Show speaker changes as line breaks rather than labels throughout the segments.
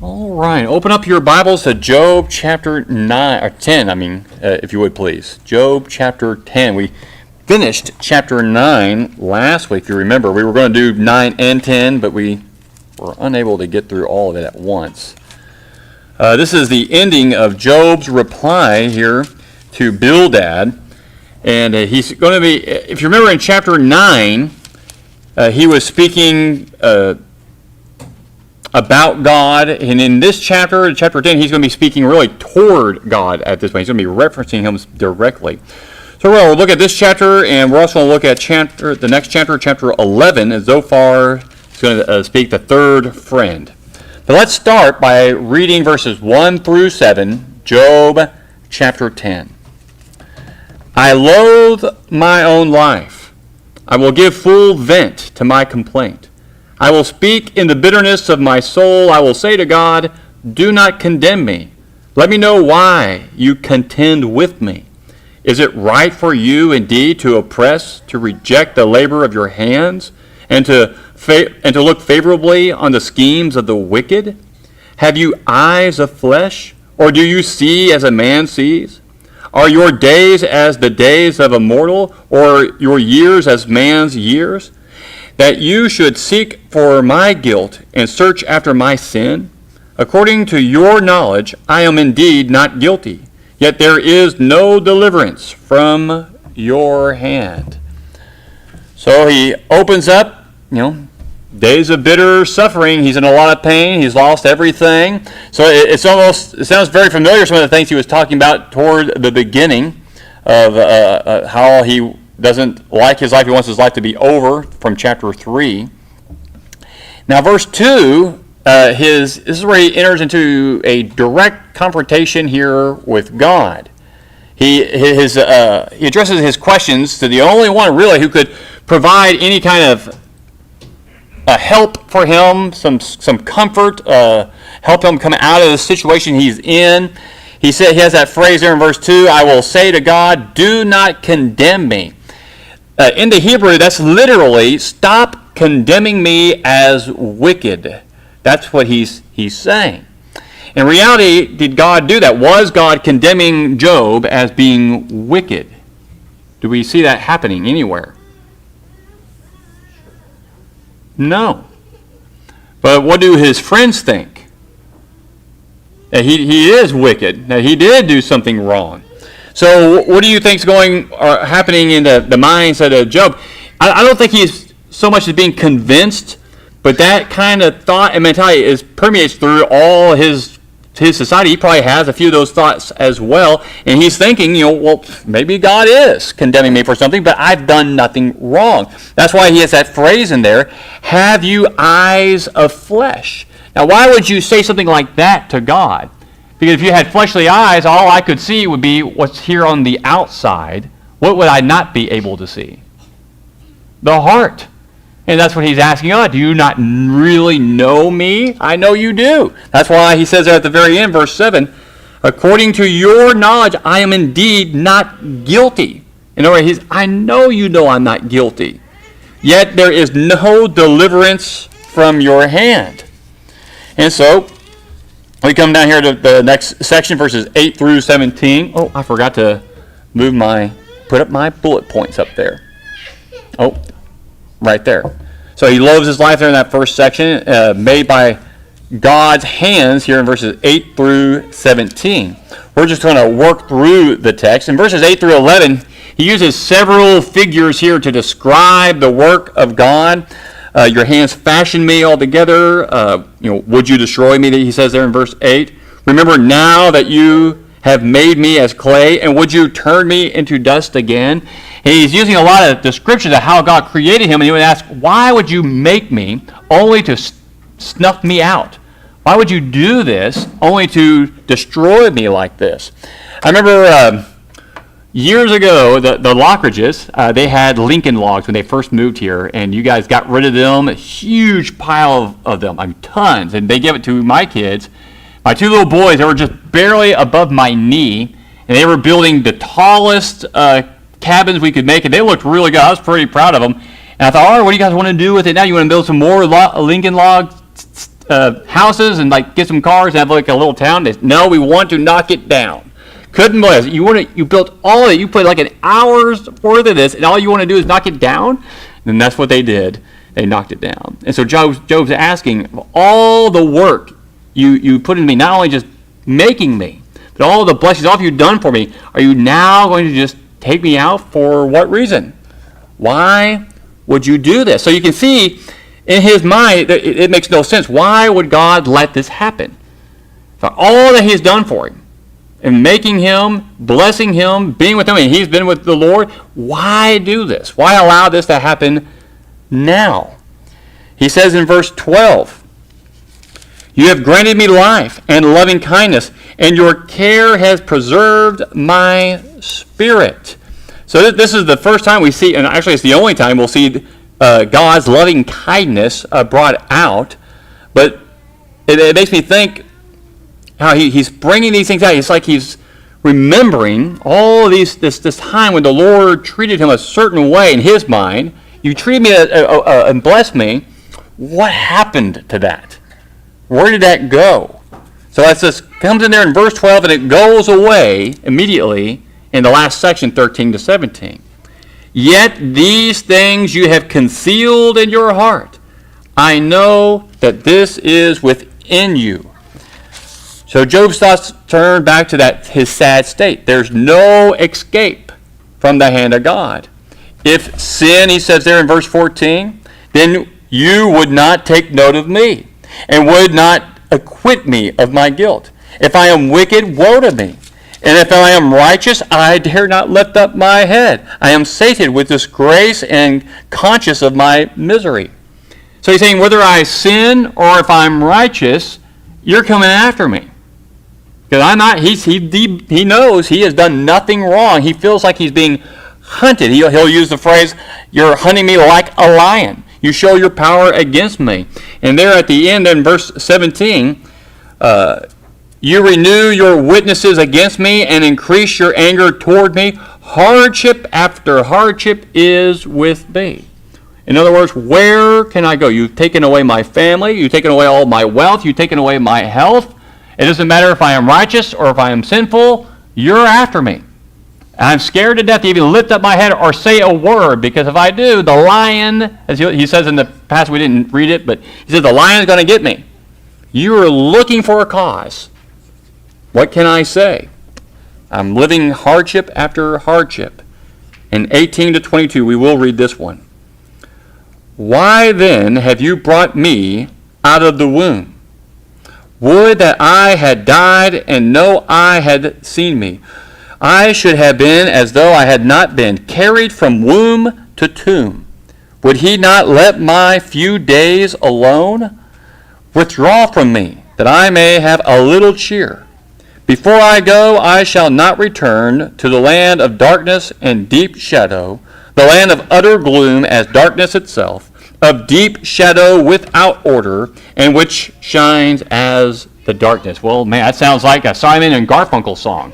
All right, open up your Bibles to Job chapter 9, or 10, if you would please. Job chapter 10. We finished chapter 9 last week, if you remember. We were going to do 9 and 10, but we were unable to get through all of it at once. This is the ending of Job's reply here to Bildad. And he's going to be, if you remember in chapter 9, he was speaking about God, and in this chapter, chapter 10, he's going to be speaking really toward God at this point. He's going to be referencing him directly. So we're going to look at this chapter, and we're also going to look at the next chapter, chapter 11, and Zophar is going to speak the third friend. But let's start by reading verses 1 through 7, Job chapter 10. I loathe my own life. I will give full vent to my complaint. I will speak in the bitterness of my soul. I will say to God, do not condemn me. Let me know why you contend with me. Is it right for you indeed to oppress, to reject the labor of your hands, and to look favorably on the schemes of the wicked? Have you eyes of flesh, or do you see as a man sees? Are your days as the days of a mortal, or your years as man's years? That you should seek for my guilt and search after my sin? According to your knowledge, I am indeed not guilty, yet there is no deliverance from your hand. So he opens up, days of bitter suffering. He's in a lot of pain. He's lost everything. So it sounds very familiar, some of the things he was talking about toward the beginning of how he doesn't like his life. He wants his life to be over from chapter 3. Now, verse 2, this is where he enters into a direct confrontation here with God. He addresses his questions to the only one, really, who could provide any kind of help for him, some comfort, help him come out of the situation he's in. He has that phrase there in verse 2, I will say to God, do not condemn me. In the Hebrew, that's literally, stop condemning me as wicked. That's what he's saying. In reality, did God do that? Was God condemning Job as being wicked? Do we see that happening anywhere? No. But what do his friends think? That he is wicked, that he did do something wrong. So what do you think is happening in the mindset of Job? I don't think he's so much as being convinced, but that kind of thought and mentality permeates through all his society. He probably has a few of those thoughts as well, and he's thinking, well, maybe God is condemning me for something, but I've done nothing wrong. That's why he has that phrase in there, have you eyes of flesh? Now, why would you say something like that to God? Because if you had fleshly eyes, all I could see would be what's here on the outside. What would I not be able to see? The heart. And that's what he's asking God. Do you not really know me? I know you do. That's why he says there at the very end, verse 7, according to your knowledge, I am indeed not guilty. In other words, I know you know I'm not guilty. Yet there is no deliverance from your hand. And so, we come down here to the next section, verses 8 through 17. Oh, I forgot to put up my bullet points up there. Oh, right there. So he loathes his life there in that first section, made by God's hands here in verses 8 through 17. We're just going to work through the text. In verses 8 through 11, he uses several figures here to describe the work of God. Your hands fashioned me altogether. Would you destroy me? He says there in verse 8. Remember now that you have made me as clay, and would you turn me into dust again? And he's using a lot of descriptions of how God created him, and he would ask, why would you make me only to snuff me out? Why would you do this only to destroy me like this? I remember years ago, the Lockridges, they had Lincoln logs when they first moved here, and you guys got rid of them, a huge pile of them, tons, and they gave it to my kids. My two little boys, they were just barely above my knee, and they were building the tallest cabins we could make, and they looked really good. I was pretty proud of them. And I thought, all right, what do you guys want to do with it now? You want to build some more Lincoln logs houses and like get some cars and have like a little town. No, we want to knock it down. Couldn't believe it. You built all of it. You put like an hour's worth of this, and all you want to do is knock it down. And that's what they did. They knocked it down. And so Job's asking, all the work you put into me, not only just making me, but all the blessings, all of you've done for me, are you now going to just take me out? For what reason? Why would you do this? So you can see in his mind that it makes no sense. Why would God let this happen? For all that he's done for him, and making him, blessing him, being with him, and he's been with the Lord, why do this? Why allow this to happen now? He says in verse 12, you have granted me life and loving kindness, and your care has preserved my spirit. So this is the first time we see, and actually it's the only time we'll see God's loving kindness brought out. But it makes me think how he's bringing these things out. It's like he's remembering all this time when the Lord treated him a certain way in his mind. You treated me and blessed me. What happened to that? Where did that go? So it just comes in there in verse 12, and it goes away immediately in the last section, 13 to 17. Yet these things you have concealed in your heart. I know that this is within you. So Job's thoughts turn back to his sad state. There's no escape from the hand of God. If sin, he says there in verse 14, then you would not take note of me, and would not acquit me of my guilt. If I am wicked, woe to me. And if I am righteous, I dare not lift up my head. I am sated with disgrace and conscious of my misery. So he's saying, whether I sin or if I'm righteous, you're coming after me. Because I'm not, he knows he has done nothing wrong. He feels like he's being hunted. He'll use the phrase, you're hunting me like a lion. You show your power against me. And there at the end in verse 17, you renew your witnesses against me and increase your anger toward me. Hardship after hardship is with me. In other words, where can I go? You've taken away my family. You've taken away all my wealth. You've taken away my health. It doesn't matter if I am righteous or if I am sinful. You're after me. I'm scared to death to even lift up my head or say a word, because if I do, the lion, as he says in the passage, we didn't read it, but he says the lion is going to get me. You are looking for a cause. What can I say? I'm living hardship after hardship. In 18 to 22, we will read this one. Why then have you brought me out of the womb? Would that I had died and no eye had seen me. I should have been as though I had not been, carried from womb to tomb. Would he not let my few days alone? Withdraw from me, that I may have a little cheer. Before I go, I shall not return to the land of darkness and deep shadow, the land of utter gloom as darkness itself, of deep shadow without order, and which shines as the darkness. Well, man, that sounds like a Simon and Garfunkel song,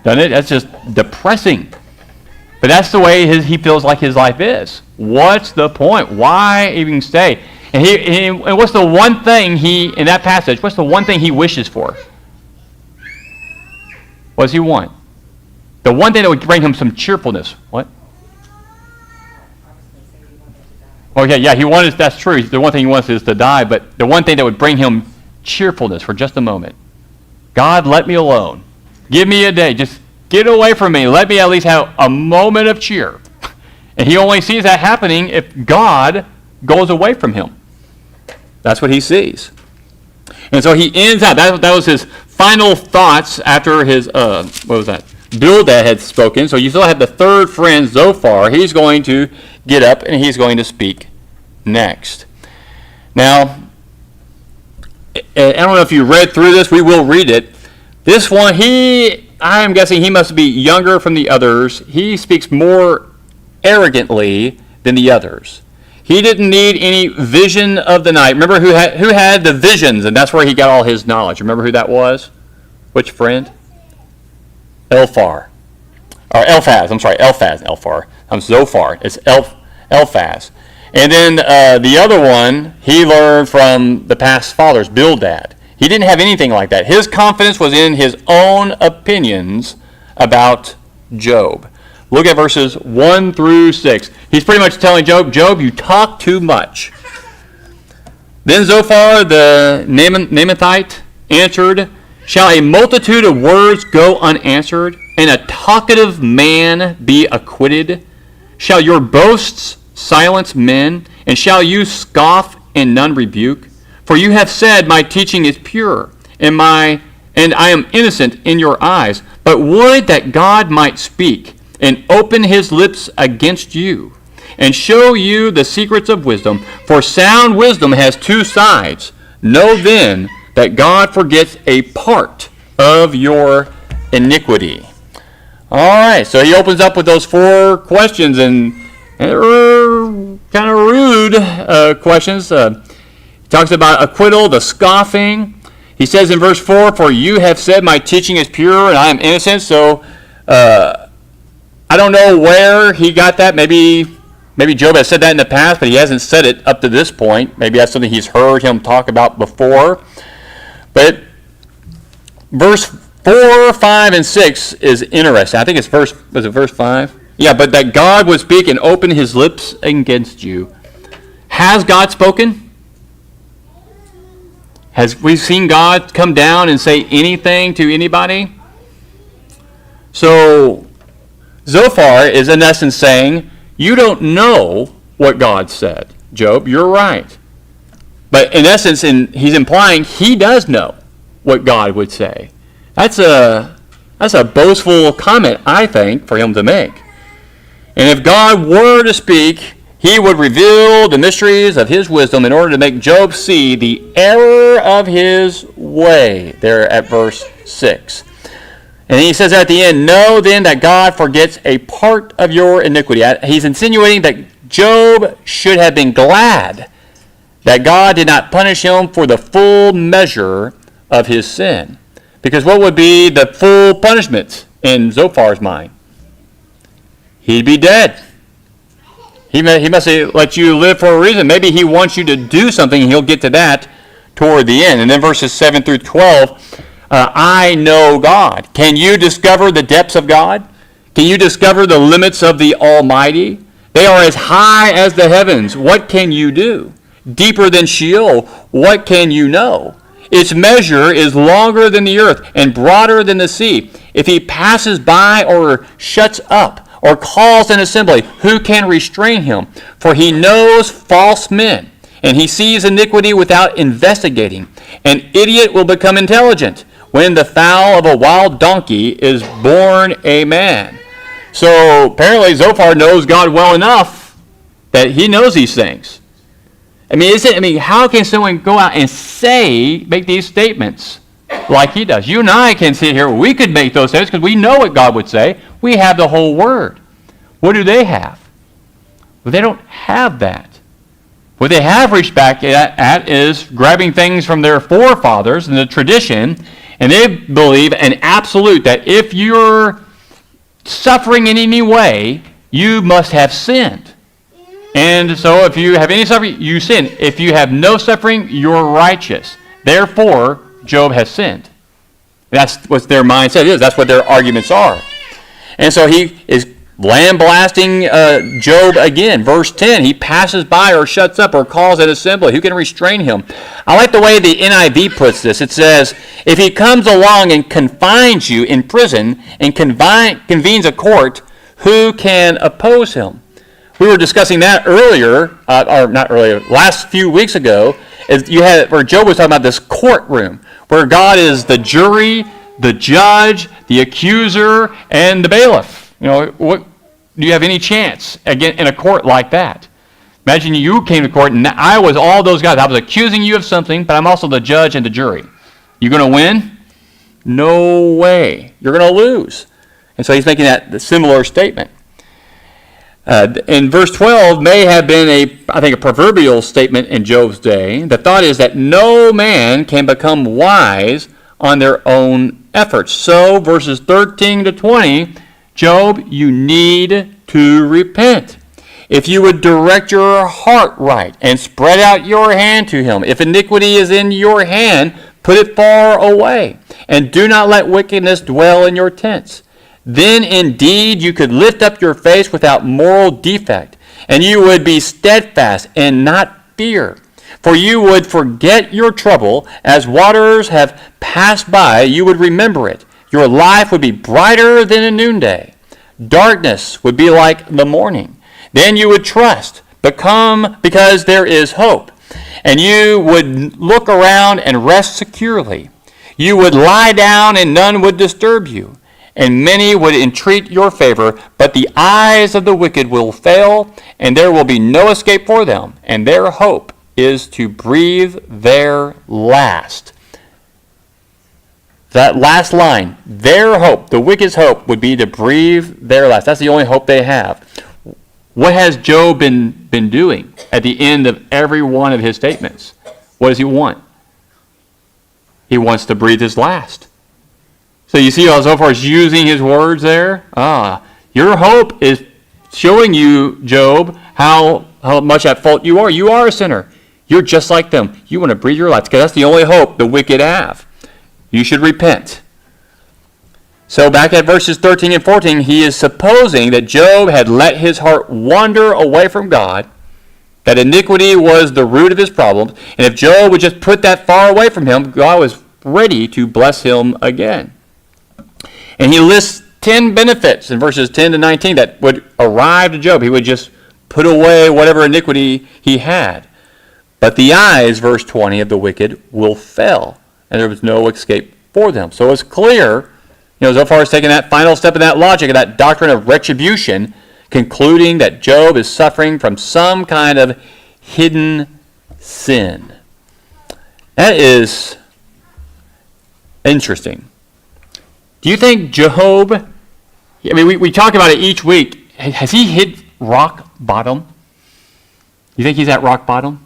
doesn't it? That's just depressing. But that's the way he feels like his life is. What's the point? Why even stay? And what's the one thing in that passage, what's the one thing he wishes for? What does he want? The one thing that would bring him some cheerfulness. What? Okay, yeah, that's true. The one thing he wants is to die, but the one thing that would bring him cheerfulness for just a moment. God, let me alone. Give me a day. Just get away from me. Let me at least have a moment of cheer. And he only sees that happening if God goes away from him. That's what he sees. And so he ends out. That was his final thoughts after his, Bildad had spoken. So you still have the third friend, Zophar. He's going to get up and he's going to speak next. Now, I don't know if you read through this. We will read it. This one, I'm guessing he must be younger from the others. He speaks more arrogantly than the others. He didn't need any vision of the night. Remember who had the visions, and that's where he got all his knowledge. Remember who that was? Which friend? Eliphaz. I'm sorry, Eliphaz. I'm Zophar. It's Eliphaz. And then the other one, he learned from the past fathers, Bildad. He didn't have anything like that. His confidence was in his own opinions about Job. Look at verses 1 through 6. He's pretty much telling Job, Job, you talk too much. Then Zophar the Naamathite answered, shall a multitude of words go unanswered, and a talkative man be acquitted? Shall your boasts silence men, and shall you scoff and none rebuke? For you have said, my teaching is pure, and I am innocent in your eyes. But would that God might speak, and open his lips against you, and show you the secrets of wisdom. For sound wisdom has two sides. Know then that God forgets a part of your iniquity. All right, so he opens up with those 4 questions, and they're kind of rude questions. He talks about acquittal, the scoffing. He says in verse 4, for you have said my teaching is pure and I am innocent. So I don't know where he got that. Maybe Job has said that in the past, but he hasn't said it up to this point. Maybe that's something he's heard him talk about before. But verse 4, 5, and 6 is interesting. I think it's verse 5? Yeah, but that God would speak and open his lips against you. Has God spoken? Has we seen God come down and say anything to anybody? So Zophar is in essence saying, you don't know what God said, Job. You're right. But in essence, he's implying he does know what God would say. That's a boastful comment, I think, for him to make. And if God were to speak, he would reveal the mysteries of his wisdom in order to make Job see the error of his way, there at verse 6. And he says at the end, know then that God forgets a part of your iniquity. He's insinuating that Job should have been glad that God did not punish him for the full measure of his sin. Because what would be the full punishment in Zophar's mind? He'd be dead. He must have let you live for a reason. Maybe he wants you to do something, and he'll get to that toward the end. And then verses 7 through 12, I know God. Can you discover the depths of God? Can you discover the limits of the Almighty? They are as high as the heavens. What can you do? Deeper than Sheol, what can you know? Its measure is longer than the earth and broader than the sea. If he passes by or shuts up, or calls an assembly, who can restrain him? For he knows false men, and he sees iniquity without investigating. An idiot will become intelligent when the foal of a wild donkey is born a man. So apparently Zophar knows God well enough that he knows these things. How can someone go out and make these statements like he does? You and I can sit here, we could make those statements because we know what God would say. We have the whole word. What do they have? Well, they don't have that. What they have reached back at is grabbing things from their forefathers and the tradition, and they believe an absolute that if you're suffering in any way, you must have sinned. And so if you have any suffering, you sin. If you have no suffering, you're righteous. Therefore, Job has sinned. That's what their mindset is. That's what their arguments are. And so he is lambasting Job again. Verse 10, he passes by or shuts up or calls an assembly. Who can restrain him? I like the way the NIV puts this. It says, if he comes along and confines you in prison and convenes a court, who can oppose him? We were discussing that last few weeks ago. Where Job was talking about this courtroom, where God is the jury, the judge, the accuser, and the bailiff. What do you have any chance again in a court like that? Imagine you came to court and I was all those guys. I was accusing you of something, but I'm also the judge and the jury. You going to win? No way. You're going to lose. And so he's making that similar statement. In verse 12 may have been a proverbial statement in Job's day. The thought is that no man can become wise on their own efforts. So verses 13 to 20, Job, you need to repent. if you would direct your heart right and spread out your hand to him. If iniquity is in your hand, put it far away, and do not let wickedness dwell in your tents. Then indeed you could lift up your face without moral defect, and you would be steadfast and not fear. For you would forget your trouble. As waters have passed by, you would remember it. Your life would be brighter than a noonday. Darkness would be like the morning. Then you would trust, because there is hope. And you would look around and rest securely. You would lie down and none would disturb you. And many would entreat your favor, but the eyes of the wicked will fail, and there will be no escape for them. And their hope is to breathe their last. That last line, their hope, the wicked's hope, would be to breathe their last. That's the only hope they have. What has Job been doing at the end of every one of his statements? What does he want? He wants to breathe his last. So you see how Zophar is using his words there? Your hope is showing you, Job, how much at fault you are. You are a sinner. You're just like them. You want to breathe your life, because that's the only hope the wicked have. You should repent. So back at verses 13 and 14, he is supposing that Job had let his heart wander away from God, that iniquity was the root of his problems, and if Job would just put that far away from him, God was ready to bless him again. And he lists 10 benefits in verses 10 to 19 that would arrive to Job. He would just put away whatever iniquity he had. But the eyes, verse 20, of the wicked will fail, and there was no escape for them. So it's clear, Zophar is taking that final step in that logic, of that doctrine of retribution, concluding that Job is suffering from some kind of hidden sin. That is interesting. Do you think Job, we talk about it each week, has he hit rock bottom? You think he's at rock bottom?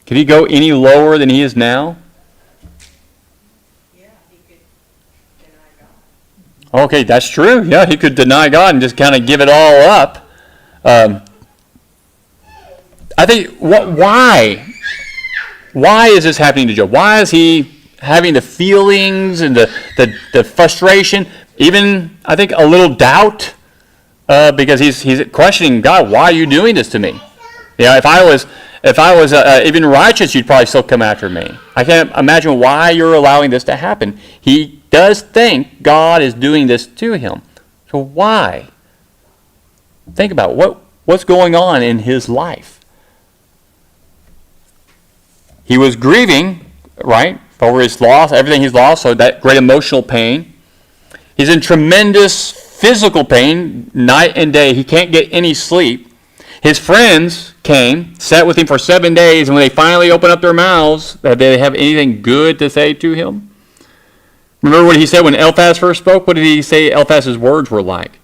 Could he go any lower than he is now?
Yeah, he could deny God.
Okay, that's true. Yeah, he could deny God and just kind of give it all up. I think, why is this happening to Job? Why is he having the feelings and the frustration, even, I think, a little doubt, because he's questioning God, why are you doing this to me? If I was even righteous, you'd probably still come after me. I can't imagine why you're allowing this to happen. He does think God is doing this to him. So why? Think about what's going on in his life. He was grieving, right, over his loss, everything he's lost, so that great emotional pain. He's in tremendous physical pain night and day. He can't get any sleep. His friends came, sat with him for 7 days, and when they finally opened up their mouths, did they have anything good to say to him? Remember what he said when Eliphaz first spoke? What did he say Eliphaz's words were like?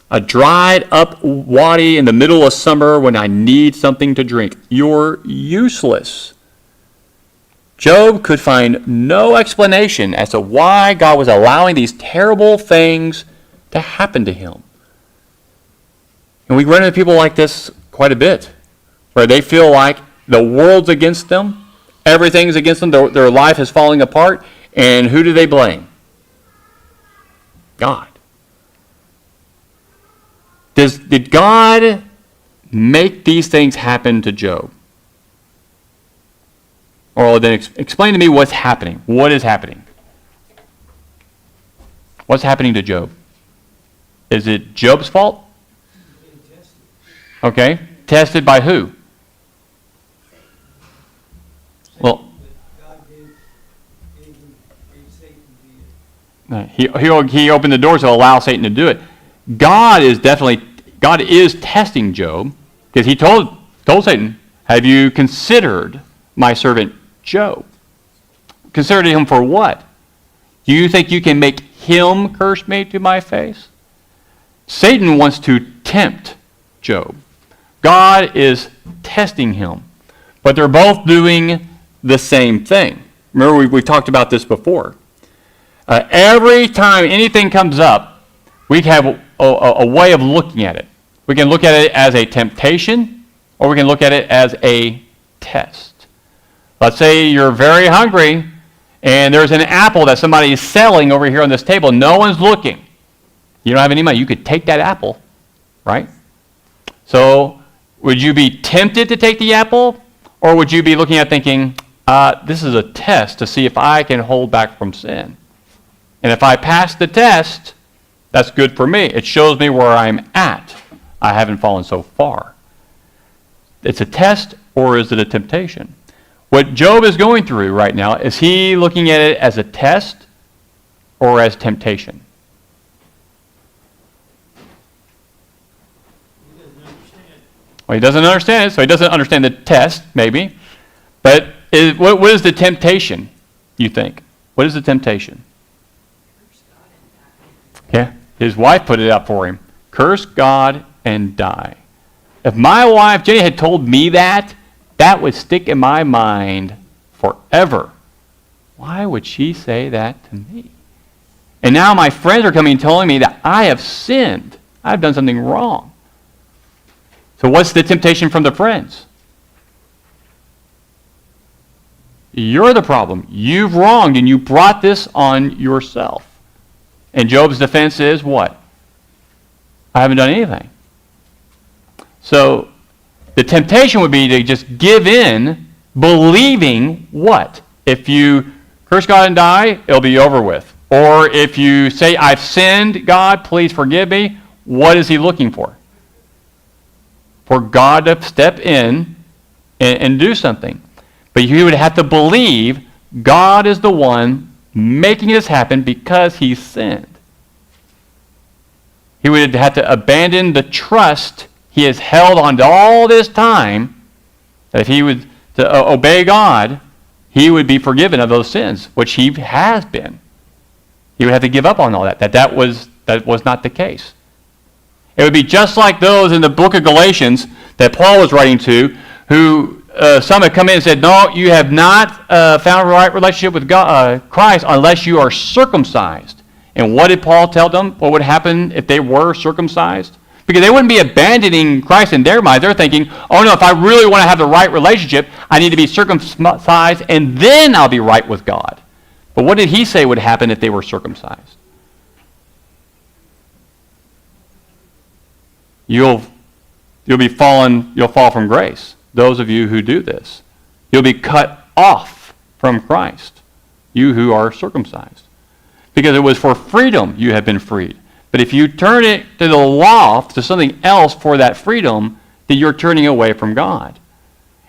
A dried up wadi in the middle of summer when I need something to drink. You're useless. Job could find no explanation as to why God was allowing these terrible things to happen to him. And we run into people like this quite a bit, where they feel like the world's against them, everything's against them, their life is falling apart, and who do they blame? God. Did God make these things happen to Job? Or then explain to me what's happening. What is happening? What's happening to Job? Is it Job's fault? Okay. Tested by who? Well, he opened the door to allow Satan to do it. God is testing Job, because he told Satan, have you considered my servant Job? Considered him for what? Do you think you can make him curse me to my face? Satan wants to tempt Job. God is testing him. But they're both doing the same thing. Remember, we talked about this before. Every time anything comes up, we have a way of looking at it. We can look at it as a temptation, or we can look at it as a test. Let's say you're very hungry, and there's an apple that somebody is selling over here on this table. No one's looking. You don't have any money. You could take that apple, right? So would you be tempted to take the apple, or would you be looking at thinking, this is a test to see if I can hold back from sin? And if I pass the test, that's good for me. It shows me where I'm at. I haven't fallen so far. It's a test, or is it a temptation? What Job is going through right now, is he looking at it as a test or as temptation? Well, he doesn't understand it, so he doesn't understand the test, maybe. But what is the temptation, you think? What is the temptation? Yeah, his wife put it up for him. Curse God and die. If my wife, Jenny, had told me that, that would stick in my mind forever. Why would she say that to me? And now my friends are coming and telling me that I have sinned. I've done something wrong. So what's the temptation from the friends? You're the problem. You've wronged and you brought this on yourself. And Job's defense is what? I haven't done anything. So the temptation would be to just give in, believing what? If you curse God and die, it'll be over with. Or if you say, I've sinned, God, please forgive me, what is he looking for? For God to step in and do something. But you would have to believe God is the one making this happen because he sinned. He would have to abandon the trust he has held on to all this time, that if he would to obey God, he would be forgiven of those sins, which he has been. He would have to give up on all that. That was not the case. It would be just like those in the book of Galatians that Paul was writing to, who some had come in and said, no, you have not found a right relationship with God, Christ unless you are circumcised. And what did Paul tell them? What would happen if they were circumcised? Because they wouldn't be abandoning Christ in their minds. They're thinking, oh no, if I really want to have the right relationship, I need to be circumcised and then I'll be right with God. But what did he say would happen if they were circumcised? You'll fall from grace. Those of you who do this. You'll be cut off from Christ. You who are circumcised. Because it was for freedom you have been freed. But if you turn it to the law, to something else for that freedom, then you're turning away from God.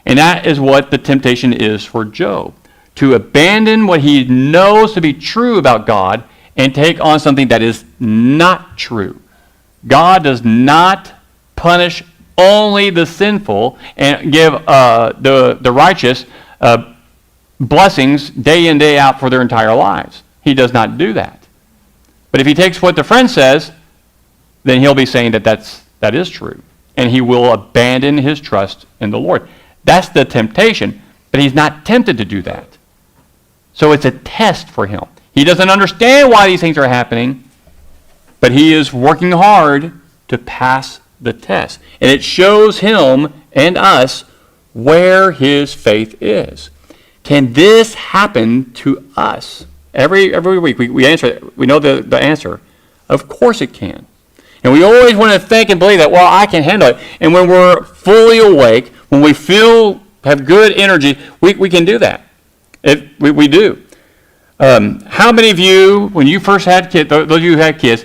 And that is what the temptation is for Job. To abandon what he knows to be true about God and take on something that is not true. God does not punish only the sinful and give the righteous blessings day in, day out for their entire lives. He does not do that. But if he takes what the friend says, then he'll be saying that is true. And he will abandon his trust in the Lord. That's the temptation. But he's not tempted to do that. So it's a test for him. He doesn't understand why these things are happening, but he is working hard to pass the test. And it shows him and us where his faith is. Can this happen to us? Every week we answer, we know the answer. Of course it can. And we always want to think and believe that, well, I can handle it. And when we're fully awake, when we have good energy, we can do that. We do. How many of you, when you first had kids, those of you who had kids,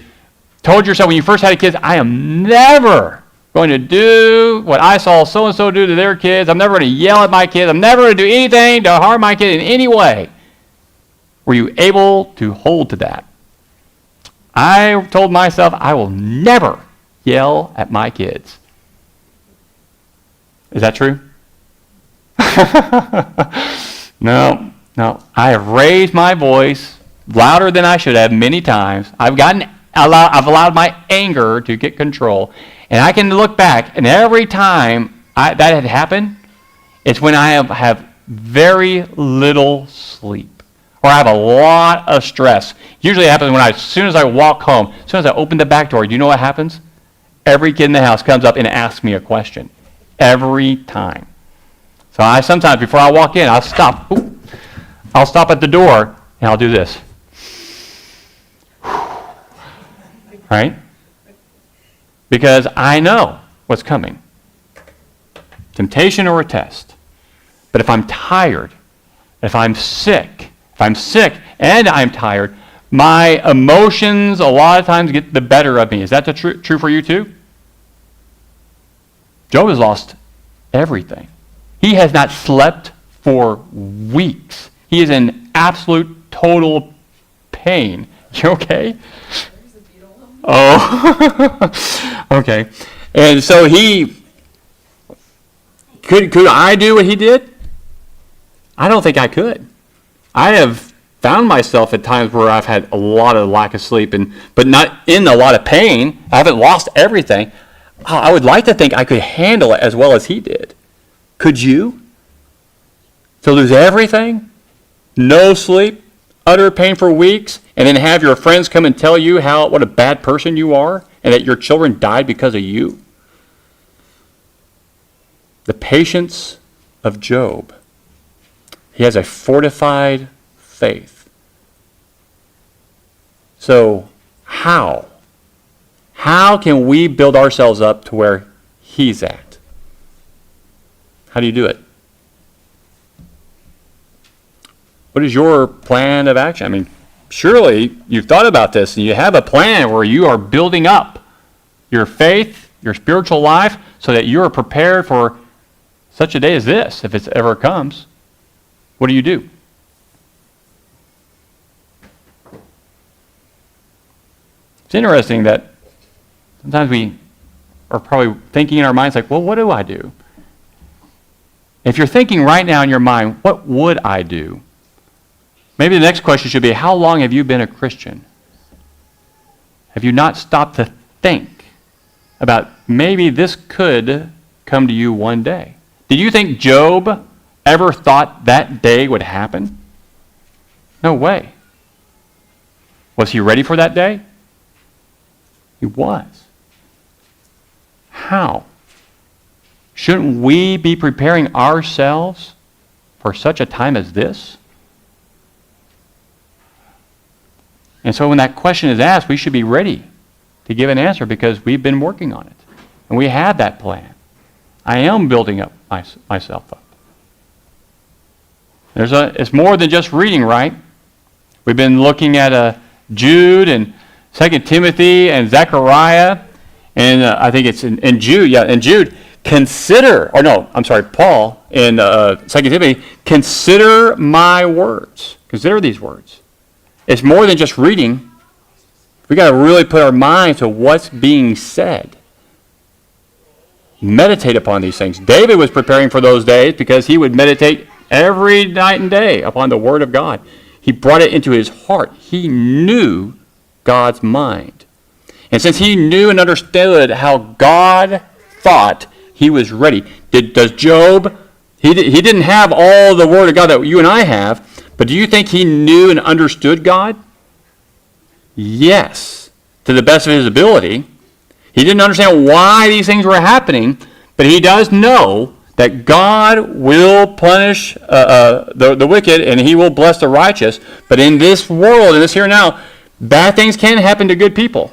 told yourself when you first had kids, I am never going to do what I saw so-and-so do to their kids. I'm never going to yell at my kids. I'm never going to do anything to harm my kid in any way. Were you able to hold to that? I told myself I will never yell at my kids. Is that true? No. I have raised my voice louder than I should have many times. I've allowed my anger to get control. And I can look back, and every time that had happened, it's when I have very little sleep. Or I have a lot of stress. Usually it happens as soon as I walk home, as soon as I open the back door, do you know what happens? every kid in the house comes up and asks me a question. Every time. So I sometimes, before I walk in, I'll stop. I'll stop at the door and I'll do this. Right? Because I know what's coming. Temptation or a test. But if I'm tired, if I'm sick and I'm tired, my emotions a lot of times get the better of me. Is that true for you too? Job has lost everything. He has not slept for weeks. He is in absolute, total pain. You okay? Oh, okay. And so could I do what he did? I don't think I could. I have found myself at times where I've had a lot of lack of sleep, but not in a lot of pain. I haven't lost everything. I would like to think I could handle it as well as he did. Could you? To lose everything? No sleep? Utter pain for weeks? And then have your friends come and tell you what a bad person you are? And that your children died because of you? The patience of Job. He has a fortified faith. So, how? How can we build ourselves up to where he's at? How do you do it? What is your plan of action? I mean, surely you've thought about this and you have a plan where you are building up your faith, your spiritual life, so that you are prepared for such a day as this, if it ever comes. What do you do? It's interesting that sometimes we are probably thinking in our minds like, well, what do I do? If you're thinking right now in your mind, what would I do? Maybe the next question should be, how long have you been a Christian? Have you not stopped to think about maybe this could come to you one day? Did you think Job ever thought that day would happen? No way. Was he ready for that day? He was. How? Shouldn't we be preparing ourselves for such a time as this? And so when that question is asked, we should be ready to give an answer because we've been working on it. And we have that plan. I am building up myself up. It's more than just reading, right? We've been looking at Jude and 2 Timothy and Zechariah, and I think it's in Jude. Yeah, in Jude, Paul in 2 Timothy, consider my words. Consider these words. It's more than just reading. We got to really put our mind to what's being said. Meditate upon these things. David was preparing for those days because he would meditate every night and day upon the Word of God. He brought it into his heart. He knew God's mind. And since he knew and understood how God thought, he was ready. Does Job, he didn't have all the Word of God that you and I have, but do you think he knew and understood God? Yes, to the best of his ability. He didn't understand why these things were happening, but he does know that God will punish the wicked and he will bless the righteous. But in this world, in this here and now, bad things can happen to good people.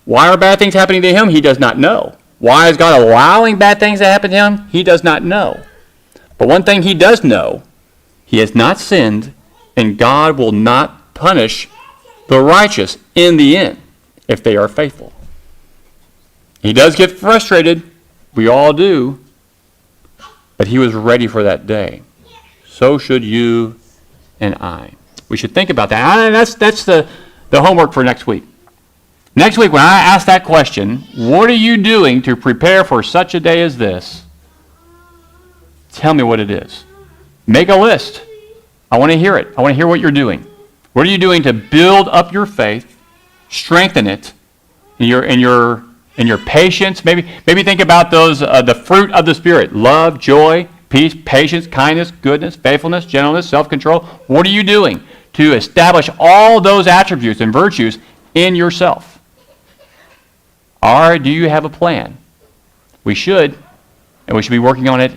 Why are bad things happening to him? He does not know. Why is God allowing bad things to happen to him? He does not know. But one thing he does know, he has not sinned, and God will not punish the righteous in the end if they are faithful. He does get frustrated. We all do. But he was ready for that day. So should you and I. We should think about that. That's the homework for next week. Next week, when I ask that question, what are you doing to prepare for such a day as this? Tell me what it is. Make a list. I want to hear it. I want to hear what you're doing. What are you doing to build up your faith, strengthen it, in your patience? Maybe think about those the fruit of the Spirit: love, joy, peace, patience, kindness, goodness, faithfulness, gentleness, self-control. What are you doing to establish all those attributes and virtues in yourself? Or do you have a plan? We should, and we should be working on it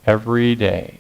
every day.